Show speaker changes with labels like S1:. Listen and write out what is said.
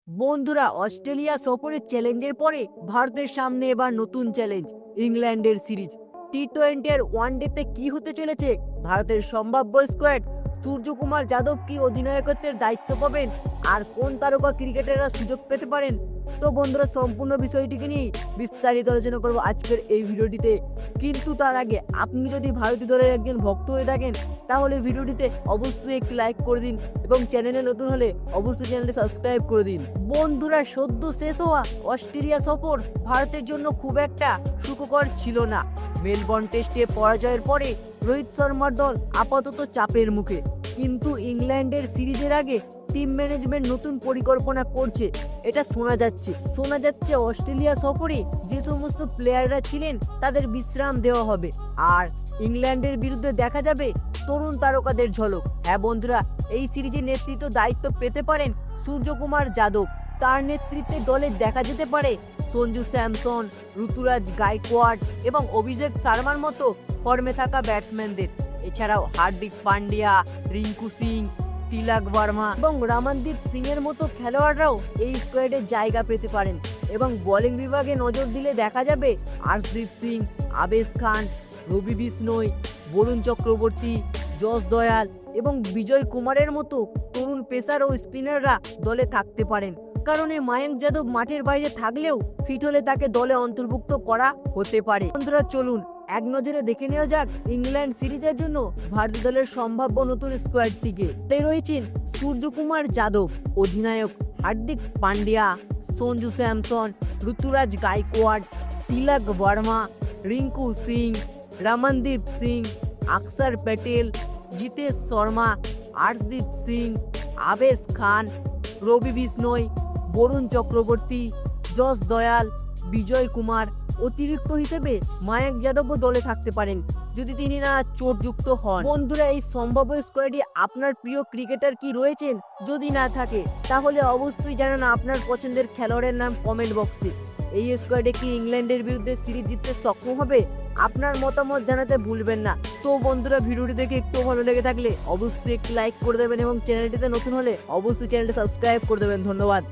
S1: বন্ধুরা, অস্ট্রেলিয়া সফরের চ্যালেঞ্জের পরে ভারতের সামনে এবার নতুন চ্যালেঞ্জ ইংল্যান্ডের সিরিজ। টি-20 এর ওয়ানডেতে কি হতে চলেছে? ভারতের সম্ভাব্য স্কোয়াড, সূর্যকুমার যাদব কি অধিনায়কত্বের দায়িত্ব পাবেন, আর কোন তারকা ক্রিকেটাররা সুযোগ পেতে পারেন? তো বন্ধুরা, সম্পূর্ণ বিষয়টিকে নিয়ে বিস্তারিত আলোচনা করবো আজকের এই ভিডিওটিতে। কিন্তু তার আগে আপনি যদি ভারতীয় দলের একজন ভক্ত হয়ে থাকেন তাহলে ভিডিওটিতে অবশ্যই একটি লাইক করে দিন এবং চ্যানেলে নতুন হলে অবশ্যই চ্যানেলটি সাবস্ক্রাইব করে দিন। বন্ধুরা, সদ্য শেষ হওয়া অস্ট্রেলিয়া সফর ভারতের জন্য খুব একটা সুখকর ছিল না। মেলবোর্ন টেস্টে পরাজয়ের পরে রোহিত শর্মার দল আপাতত চাপের মুখে, কিন্তু ইংল্যান্ডের সিরিজের আগে টিম ম্যানেজমেন্ট নতুন পরিকল্পনা করছে। এটা শোনা যাচ্ছে অস্ট্রেলিয়া সফরে যে সমস্ত প্লেয়াররা ছিলেন তাদের বিশ্রাম দেওয়া হবে, আর ইংল্যান্ডের বিরুদ্ধে দেখা যাবে তরুণ তারকাদের ঝলক। হ্যাঁ বন্ধুরা, এই সিরিজের নেতৃত্ব দায়িত্ব পেতে পারেন সূর্যকুমার যাদব। তার নেতৃত্বে দলে দেখা যেতে পারে সঞ্জু স্যামসন, ঋতুরাজ গায়কোয়াড় এবং অভিষেক শর্মার মতো ফর্মে থাকা ব্যাটসম্যানদের। এছাড়াও হার্দিক পান্ডিয়া, রিঙ্কু সিং, তিলক বর্মা এবং রমনদীপ সিং এর মতো খেলোয়াড়রাও এই স্কোয়াডে জায়গা পেতে পারেন। এবং বোলিং বিভাগে নজর দিলে দেখা যাবে আর্শদীপ সিং, আবেশ খান, রবি বিষ্ণই, বরুণ চক্রবর্তী, যশ দয়াল এবং বিজয় কুমারের মতো তরুণ পেসার ও স্পিনাররা দলে থাকতে পারেন। কারণে মায়াঙ্ক যাদব মাঠের বাইরে থাকলেও ফিট হলে তাকে দলে অন্তর্ভুক্ত করা হতে পারে। বন্ধুরা, চলুন এক নজরে দেখে নেওয়া যাক ইংল্যান্ড সিরিজের জন্য ভারতীয় দলের সম্ভাব্য নতুন স্কোয়াডটিকে। তাই রয়েছেন সূর্যকুমার যাদব অধিনায়ক, হার্দিক পান্ডিয়া, সঞ্জু স্যামসন, ঋতুরাজ গায়কোয়াড়, তিলক বর্মা, রিঙ্কু সিং, রমনদীপ সিং, অক্ষর প্যাটেল, জিতেশ শর্মা, আর্শদীপ সিং, আবেশ খান, রবি বিষ্ণই, বরুণ চক্রবর্তী, যশ দয়াল, বিজয় কুমার। অতিরিক্ত হিসেবে মায়াঙ্ক যাদবও দলে থাকতে পারেন যদি তিনি না চোটযুক্ত হন। বন্ধুরা, এই সম্ভাব্য স্কোয়াডে আপনার প্রিয় ক্রিকেটার কি রয়েছেন? যদি না থাকে তাহলে অবশ্যই জানান আপনার পছন্দের খেলোয়াড়ের নাম কমেন্ট বক্সে। এই স্কোয়াডে কি ইংল্যান্ডের বিরুদ্ধে সিরিজ জিততে সক্ষম হবে? আপনার মতামত জানাতে ভুলবেন না। তো বন্ধুরা, ভিডিওটি দেখে একটু ভালো লেগে থাকলে অবশ্যই একটি লাইক করে দেবেন এবং চ্যানেলটিতে নতুন হলে অবশ্যই চ্যানেলটি সাবস্ক্রাইব করে দেবেন। ধন্যবাদ।